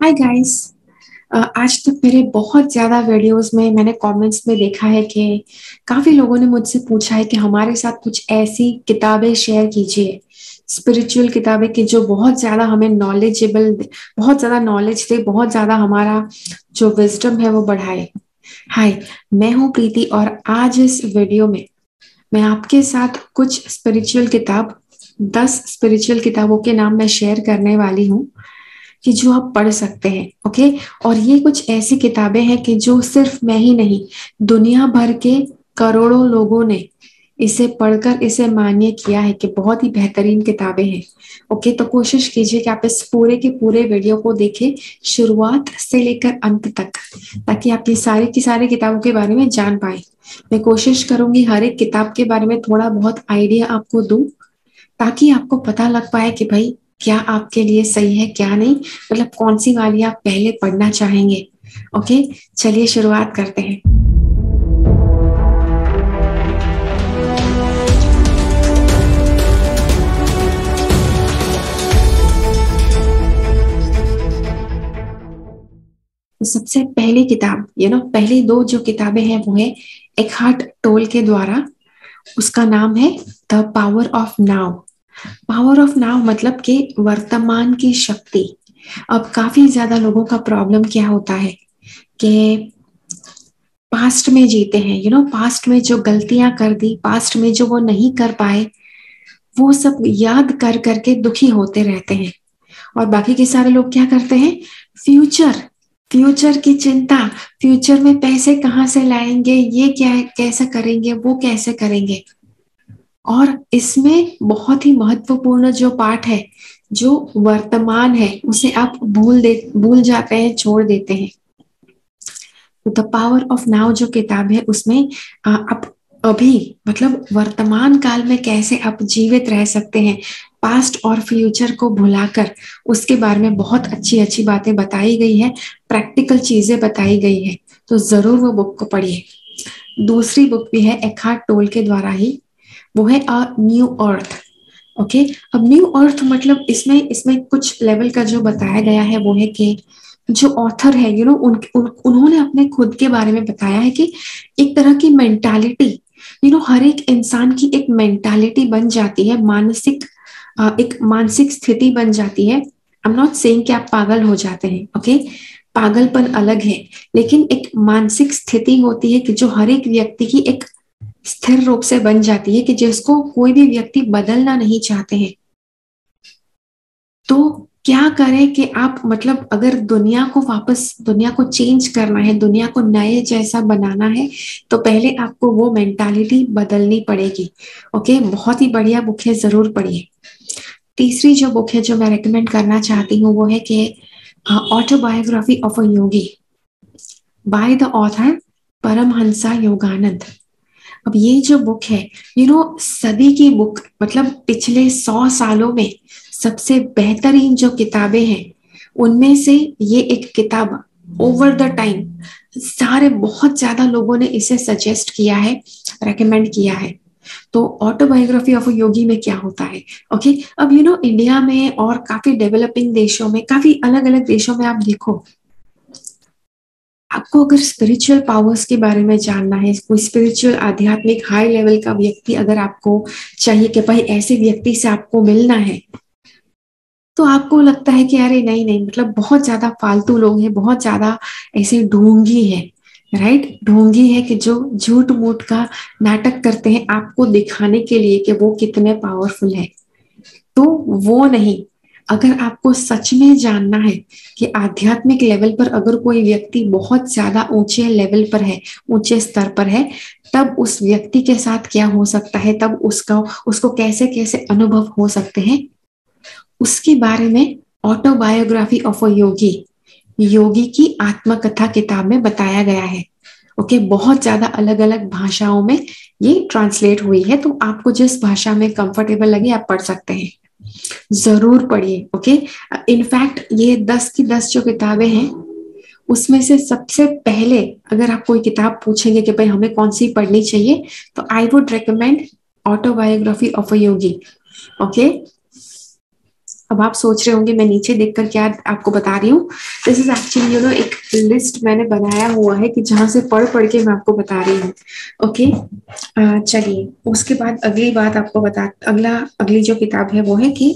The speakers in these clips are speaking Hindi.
Hi guys. आज तक मेरे बहुत ज्यादा वीडियोस में मैंने कमेंट्स में देखा है कि काफी लोगों ने मुझसे पूछा है कि हमारे साथ कुछ ऐसी किताबें शेयर कीजिए, स्पिरिचुअल किताबें कि जो बहुत ज्यादा हमें नॉलेजेबल, बहुत ज्यादा नॉलेज दे, बहुत ज्यादा हमारा जो विजडम है वो बढ़ाए। हाय, मैं हूँ प्रीति और आज इस वीडियो में मैं आपके साथ कुछ स्पिरिचुअल किताब, 10 स्पिरिचुअल किताबों के नाम मैं शेयर करने वाली हूँ कि जो आप पढ़ सकते हैं। ओके। और ये कुछ ऐसी किताबें हैं कि जो सिर्फ मैं ही नहीं, दुनिया भर के करोड़ों लोगों ने इसे पढ़कर इसे मान्य किया है कि बहुत ही बेहतरीन किताबें हैं। ओके, तो कोशिश कीजिए कि आप इस पूरे के पूरे वीडियो को देखें, शुरुआत से लेकर अंत तक, ताकि आप ये सारी की सारी किताबों के बारे में जान पाए। मैं कोशिश करूंगी हर एक किताब के बारे में थोड़ा बहुत आइडिया आपको दूं, ताकि आपको पता लग पाए कि भाई क्या आपके लिए सही है क्या नहीं, मतलब कौन सी वाली आप पहले पढ़ना चाहेंगे। ओके, चलिए शुरुआत करते हैं। तो सबसे पहली किताब, पहली दो जो किताबें हैं वो है एकहार्ट टोल के द्वारा। उसका नाम है the power of now. Power of now मतलब कि वर्तमान की शक्ति। अब काफी ज्यादा लोगों का प्रॉब्लम क्या होता है कि पास्ट में जीते हैं, पास्ट में जो गलतियां कर दी, पास्ट में जो वो नहीं कर पाए, वो सब याद कर करके दुखी होते रहते हैं। और बाकी के सारे लोग क्या करते हैं, फ्यूचर फ्यूचर की चिंता, फ्यूचर में पैसे कहाँ से लाएंगे, ये क्या है, कैसे करेंगे, वो कैसे करेंगे। और इसमें बहुत ही महत्वपूर्ण जो पार्ट है, जो वर्तमान है, उसे आप भूल जाते हैं, छोड़ देते हैं। द पावर ऑफ नाउ जो किताब है उसमें आप अभी मतलब वर्तमान काल में कैसे आप जीवित रह सकते हैं, पास्ट और फ्यूचर को भुलाकर, उसके बारे में बहुत अच्छी अच्छी बातें बताई गई है, प्रैक्टिकल चीजें बताई गई है। तो जरूर वो बुक को पढ़िए। दूसरी बुक भी है एकहार्ट टोल के द्वारा ही, वो है अ न्यू अर्थ। ओके, अब न्यू अर्थ मतलब इसमें इसमें कुछ लेवल का जो बताया गया है वो है कि जो ऑथर है, उन्होंने अपने खुद के बारे में बताया है कि एक तरह की मेंटालिटी, हर एक इंसान की एक मेंटालिटी बन जाती है, मानसिक एक मानसिक स्थिति बन जाती है। आई एम नॉट सेइंग कि आप पागल हो जाते हैं, ओके, पागलपन अलग है, लेकिन एक मानसिक स्थिति होती है कि जो हर एक व्यक्ति की एक स्थिर रूप से बन जाती है, कि जिसको कोई भी व्यक्ति बदलना नहीं चाहते हैं। तो क्या करें कि आप मतलब अगर दुनिया को चेंज करना है, दुनिया को नए जैसा बनाना है, तो पहले आपको वो मेंटालिटी बदलनी पड़ेगी। ओके, बहुत ही बढ़िया बुक है, जरूर पढ़िए। तीसरी जो बुक है जो मैं रेकमेंड करना चाहती हूँ वो है कि autobiography of a Yogi by the author Paramahansa Yogananda. अब ये जो बुक है, सदी की बुक, मतलब पिछले 100 सालों में सबसे बेहतरीन जो किताबें हैं उनमें से ये एक किताब, ओवर द टाइम सारे बहुत ज्यादा लोगों ने इसे सजेस्ट किया है, रेकमेंड किया है। तो ऑटोबायोग्राफी ऑफ अ योगी में क्या होता है, ओके। अब इंडिया में और काफी डेवलपिंग देशों में, काफी अलग अलग देशों में आप देखो, आपको अगर स्पिरिचुअल पावर्स के बारे में जानना है, कोई स्पिरिचुअल आध्यात्मिक हाई लेवल का व्यक्ति अगर आपको चाहिए कि भाई ऐसे व्यक्ति से आपको मिलना है, तो आपको लगता है कि अरे नहीं नहीं, मतलब बहुत ज्यादा फालतू लोग हैं, बहुत ज्यादा ऐसे ढोंगी है, राइट, ढोंगी है कि जो झूठ मूठ का नाटक करते हैं आपको दिखाने के लिए कि वो कितने पावरफुल है। तो वो नहीं, अगर आपको सच में जानना है कि आध्यात्मिक लेवल पर अगर कोई व्यक्ति बहुत ज्यादा ऊंचे लेवल पर है, ऊंचे स्तर पर है, तब उस व्यक्ति के साथ क्या हो सकता है, तब उसको कैसे कैसे अनुभव हो सकते हैं, उसके बारे में ऑटोबायोग्राफी ऑफ अ योगी, योगी की आत्मकथा किताब में बताया गया है। ओके, बहुत ज्यादा अलग अलग भाषाओं में ये ट्रांसलेट हुई है, तो आपको जिस भाषा में कंफर्टेबल लगे आप पढ़ सकते हैं, जरूर पढ़िए। ओके, इनफैक्ट ये 10 की 10 जो किताबें हैं उसमें से सबसे पहले अगर आप कोई किताब पूछेंगे कि भाई हमें कौन सी पढ़नी चाहिए, तो I would recommend autobiography of a Yogi. Okay, अब आप सोच रहे होंगे मैं नीचे देखकर क्या आपको बता रही हूँ। दिस इज एक्चुअली एक लिस्ट मैंने बनाया हुआ है कि जहां से पढ़ पढ़ के मैं आपको बता रही हूँ। ओके, चलिए उसके बाद अगली बात आपको अगली जो किताब है वो है कि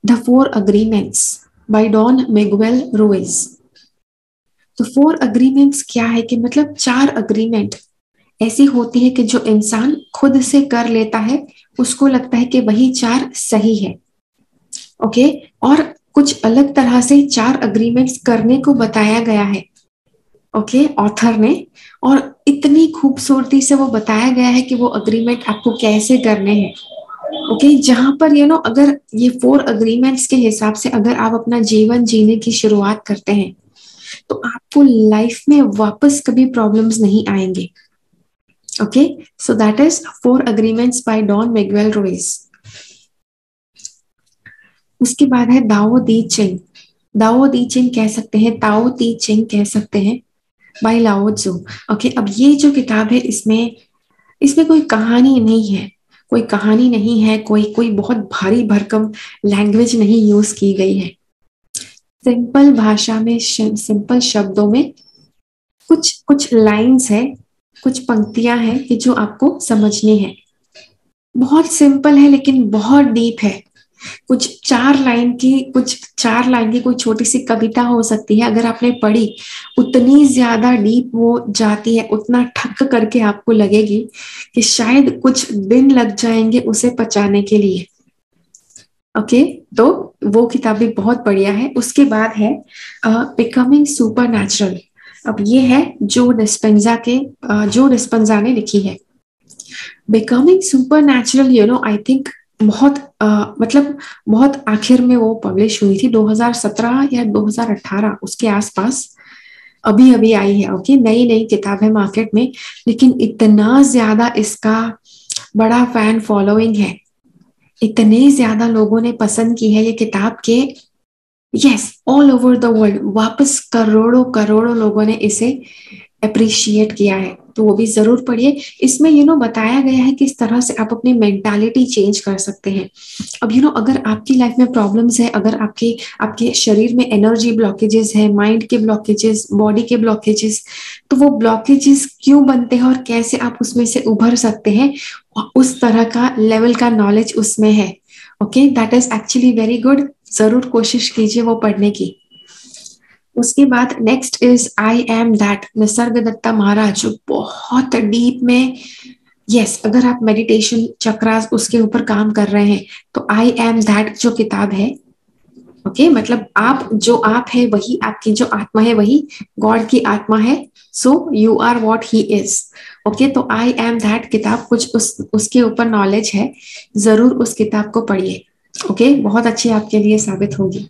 the four agreements by Don Miguel Ruiz. तो फोर अग्रीमेंट्स क्या है कि मतलब 4 अग्रीमेंट ऐसी होती है कि जो इंसान खुद से कर लेता है, उसको लगता है कि वही 4 सही है। ओके, और कुछ अलग तरह से 4 अग्रीमेंट्स करने को बताया गया है, ओके, ऑथर ने। और इतनी खूबसूरती से वो बताया गया है कि वो अग्रीमेंट आपको कैसे करने हैं। ओके, जहां पर अगर ये 4 अग्रीमेंट्स के हिसाब से अगर आप अपना जीवन जीने की शुरुआत करते हैं तो आपको लाइफ में वापस कभी प्रॉब्लम्स नहीं आएंगे। Okay, so that is 4 agreements by Don Miguel Ruiz. उसके बाद है दाओ दी चिंग। दाओ दी चिंग कह सकते हैं, ताओ ती चिंग कह सकते हैं, बाय लाओ त्सु। ओके, अब ये जो किताब है इसमें इसमें कोई कहानी नहीं है, कोई कहानी नहीं है, कोई कोई बहुत भारी भरकम लैंग्वेज नहीं यूज की गई है। सिंपल भाषा में, सिंपल शब्दों में कुछ कुछ लाइंस है, कुछ पंक्तियां हैं कि जो आपको समझनी है। बहुत सिंपल है लेकिन बहुत डीप है। कुछ 4 लाइन की कोई छोटी सी कविता हो सकती है, अगर आपने पढ़ी उतनी ज्यादा डीप वो जाती है, उतना ठक करके आपको लगेगी कि शायद कुछ दिन लग जाएंगे उसे पचाने के लिए। ओके, तो वो किताब भी बहुत बढ़िया है। उसके बाद है बिकमिंग सुपर नेचुरल। अब ये है जो डिस्पेंजा ने लिखी है। Becoming super natural I think बहुत मतलब बहुत आखिर में वो पब्लिश हुई थी 2017 या 2018 उसके आसपास, अभी अभी आई है। ओके, नई नई किताब है मार्केट में, लेकिन इतना ज्यादा इसका बड़ा फैन फॉलोइंग है, इतने ज्यादा लोगों ने पसंद की है ये किताब के, yes, all over the world वापस करोड़ों करोड़ों लोगों ने इसे अप्रिशिएट किया है। तो वो भी जरूर पढ़िए। इसमें बताया गया है कि इस तरह से आप अपनी मेंटालिटी चेंज कर सकते हैं। अब अगर आपकी लाइफ में प्रॉब्लम्स है, अगर आपके आपके शरीर में एनर्जी ब्लॉकेजेस है, माइंड के ब्लॉकेजेस, बॉडी के ब्लॉकेजेस, तो वो ब्लॉकेजेस क्यों बनते हैं और कैसे आप उसमें से उभर सकते हैं, उस तरह का लेवल का नॉलेज उसमें है। Okay, that is actually very good. जरूर कोशिश कीजिए वो पढ़ने की। उसके बाद next is I am that, Nisargadatta Maharaj, जो बहुत डीप में, यस, अगर आप मेडिटेशन चक्रास उसके ऊपर काम कर रहे हैं तो आई एम दैट जो किताब है, ओके, मतलब आप है वही, आपकी जो आत्मा है वही गॉड की आत्मा है। So you are what he is. Okay, तो आई एम दैट किताब कुछ उसके ऊपर नॉलेज है, जरूर उस किताब को पढ़िए। ओके, बहुत अच्छी आपके लिए साबित होगी।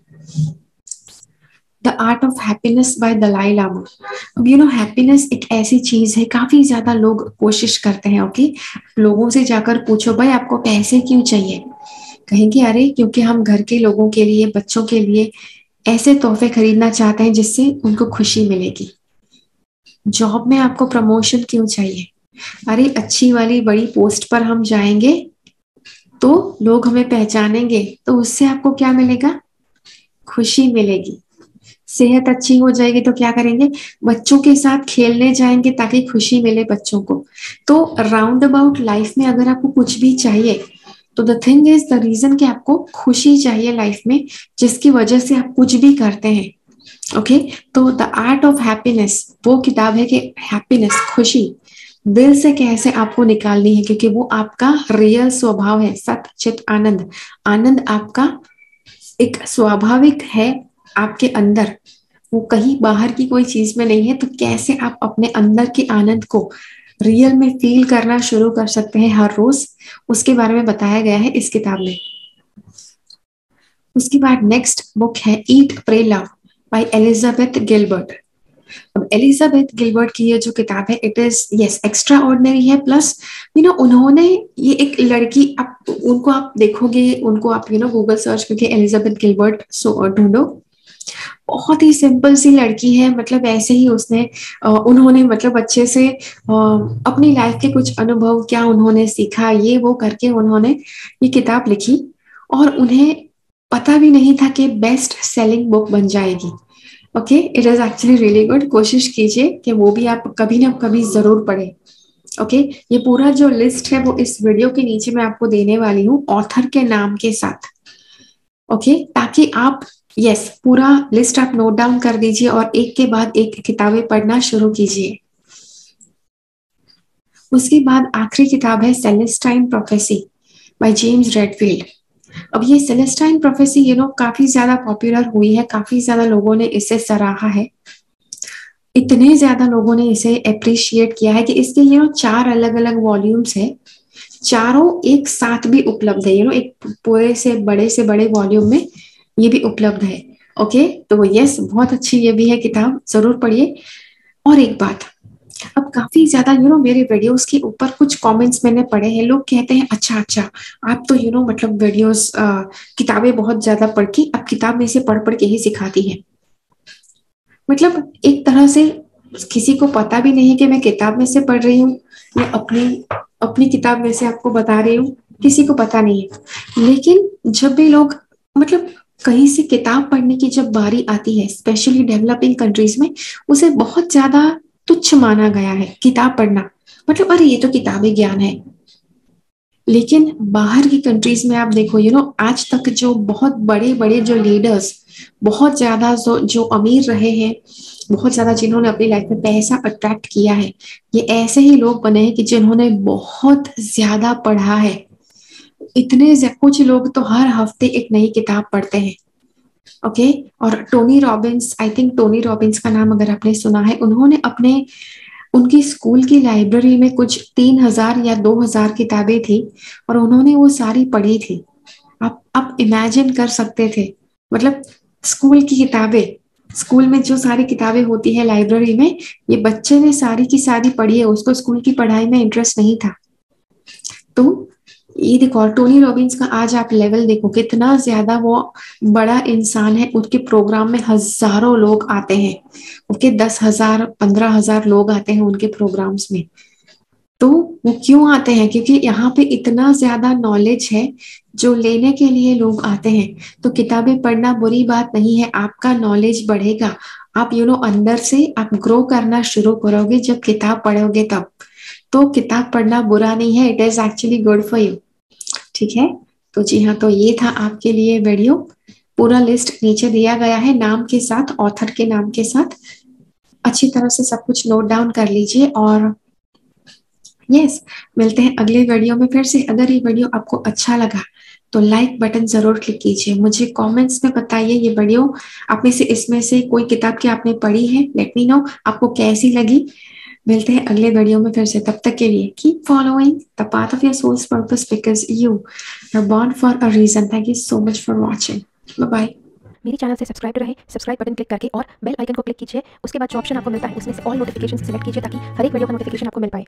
The art of happiness by Dalai Lama. अब हैप्पीनेस एक ऐसी चीज है, काफी ज्यादा लोग कोशिश करते हैं। ओके, लोगों से जाकर पूछो भाई आपको पैसे क्यों चाहिए, कहेंगे अरे क्योंकि हम घर के लोगों के लिए, बच्चों के लिए ऐसे तोहफे खरीदना चाहते हैं जिससे उनको खुशी मिलेगी। जॉब में आपको प्रमोशन क्यों चाहिए, अरे अच्छी वाली बड़ी पोस्ट पर हम जाएंगे तो लोग हमें पहचानेंगे, तो उससे आपको क्या मिलेगा, खुशी मिलेगी। सेहत अच्छी हो जाएगी तो क्या करेंगे, बच्चों के साथ खेलने जाएंगे ताकि खुशी मिले बच्चों को। तो राउंड अबाउट लाइफ में अगर आपको कुछ भी चाहिए तो the thing is, the reason कि आपको खुशी चाहिए लाइफ में, जिसकी वजह से आप कुछ भी करते हैं। ओके, तो द आर्ट ऑफ हैप्पीनेस वो किताब है कि हैप्पीनेस, खुशी दिल से कैसे आपको निकालनी है, क्योंकि वो आपका रियल स्वभाव है। सत चित आनंद, आनंद आपका एक स्वाभाविक है आपके अंदर, वो कहीं बाहर की कोई चीज में नहीं है। तो कैसे आप अपने अंदर के आनंद को रियल में फील करना शुरू कर सकते हैं हर रोज, उसके बारे में बताया गया है इस किताब में। उसके बाद नेक्स्ट बुक है eat pray love by Elizabeth Gilbert. अब एलिजाबेथ गिलबर्ट की ये जो किताब है, it is yes extraordinary है। प्लस उन्होंने ये एक लड़की, आप उनको आप देखोगे, उनको आप गूगल सर्च करके एलिजाबेथ गिलबर्ट ढूंढो, बहुत ही सिंपल सी लड़की है। मतलब ऐसे ही उन्होंने मतलब अच्छे से अपनी लाइफ के कुछ अनुभव, क्या उन्होंने सीखा, ये वो करके उन्होंने ये किताब लिखी। और उन्हें पता भी नहीं था कि बेस्ट सेलिंग बुक बन जाएगी। Okay, it is actually really good. कोशिश कीजिए कि वो भी आप कभी ना कभी जरूर पढ़ें। ओके, ये पूरा जो लिस्ट है वो इस वीडियो के नीचे मैं आपको देने वाली हूँ ऑथर के नाम के साथ। ओके, ताकि आप यस पूरा लिस्ट आप नोट डाउन कर दीजिए और एक के बाद एक किताबें पढ़ना शुरू कीजिए। उसके बाद आखिरी किताब है Celestine prophecy by James Redfield. अब ये सेलेस्टाइन प्रोफेसी काफी ज्यादा पॉपुलर हुई है, काफी ज्यादा लोगों ने इसे सराहा है, इतने ज्यादा लोगों ने इसे अप्रिशिएट किया है कि इसके 4 अलग अलग वॉल्यूम्स है, चारों एक साथ भी उपलब्ध है। एक पूरे से बड़े वॉल्यूम में ये भी उपलब्ध है। ओके, तो यस बहुत अच्छी ये भी है किताब, जरूर पढ़िए। और एक बात, अब काफी ज्यादा मेरे वीडियोस के ऊपर कुछ कमेंट्स मैंने पढ़े हैं, लोग कहते हैं अच्छा अच्छा आप तो मतलब वीडियोस किताबें बहुत ज्यादा पढ़ के अब किताब में से पढ़ पढ़ के ही सिखाती है। मतलब एक तरह से किसी को पता भी नहीं है कि मैं किताब में से पढ़ रही हूँ या अपनी अपनी किताब में से आपको बता रही हूँ, किसी को पता नहीं है। लेकिन जब भी लोग मतलब कहीं से किताब पढ़ने की जब बारी आती है, स्पेशली डेवलपिंग कंट्रीज में, उसे बहुत ज्यादा तुच्छ माना गया है किताब पढ़ना। मतलब अरे ये तो किताबी ज्ञान है। लेकिन बाहर की कंट्रीज में आप देखो आज तक जो बहुत बड़े बड़े जो लीडर्स, बहुत ज्यादा जो अमीर रहे हैं, बहुत ज्यादा जिन्होंने अपनी लाइफ में पैसा अट्रैक्ट किया है, ये ऐसे ही लोग बने हैं कि जिन्होंने बहुत ज्यादा पढ़ा है। कुछ लोग तो हर हफ्ते एक नई किताब पढ़ते हैं। ओके, और Tony Robbins, I think Tony Robbins का नाम अगर आपने सुना है, उन्होंने अपने उनकी स्कूल की लाइब्रेरी में कुछ 3,000 या 2,000 किताबें थी और उन्होंने वो सारी पढ़ी थी। आप इमेजिन कर सकते थे, मतलब स्कूल की किताबें, स्कूल में जो सारी किताबें होती है लाइब्रेरी में, ये बच्चे ने सारी की सारी पढ़ी है, उसको स्कूल की पढ़ाई में इंटरेस्ट नहीं था। तो ये देखो, और टोनी रॉबिन्स का आज आप लेवल देखो, कितना ज्यादा वो बड़ा इंसान है। उसके प्रोग्राम में हजारों लोग आते हैं, उसके 10,000 15,000 लोग आते हैं उनके प्रोग्राम्स में। तो वो क्यों आते हैं? क्योंकि यहाँ पे इतना ज्यादा नॉलेज है जो लेने के लिए लोग आते हैं। तो किताबें पढ़ना बुरी बात नहीं है, आपका नॉलेज बढ़ेगा। आप अंदर से आप ग्रो करना शुरू करोगे जब किताब पढ़ोगे तब। तो किताब पढ़ना बुरा नहीं है, it is actually good for you. ठीक है, तो जी हाँ, तो ये था आपके लिए वीडियो। पूरा लिस्ट नीचे दिया गया है नाम के साथ, ऑथर के नाम के साथ। अच्छी तरह से सब कुछ नोट डाउन कर लीजिए और यस, मिलते हैं अगले वीडियो में फिर से। अगर ये वीडियो आपको अच्छा लगा तो लाइक बटन जरूर क्लिक कीजिए, मुझे कमेंट्स में बताइए ये वीडियो आप में से इसमें से कोई किताब की आपने पढ़ी है, लेट मी नो आपको कैसी लगी। मिलते हैं अगले वीडियो में फिर से, तब तक के लिए keep following the path of your soul's purpose because you are born for a reason. Thank you so much for watching, bye bye. मेरे चैनल से सब्सक्राइब रहे, सब्सक्राइब बटन क्लिक करके और बेल आइकन को क्लिक कीजिए। उसके बाद जो ऑप्शन आपको मिलता है उसमें से ऑल नोटिफिकेशन सिलेक्ट कीजिए ताकि हर एक वीडियो का नोटिफिकेशन आपको मिल पाए।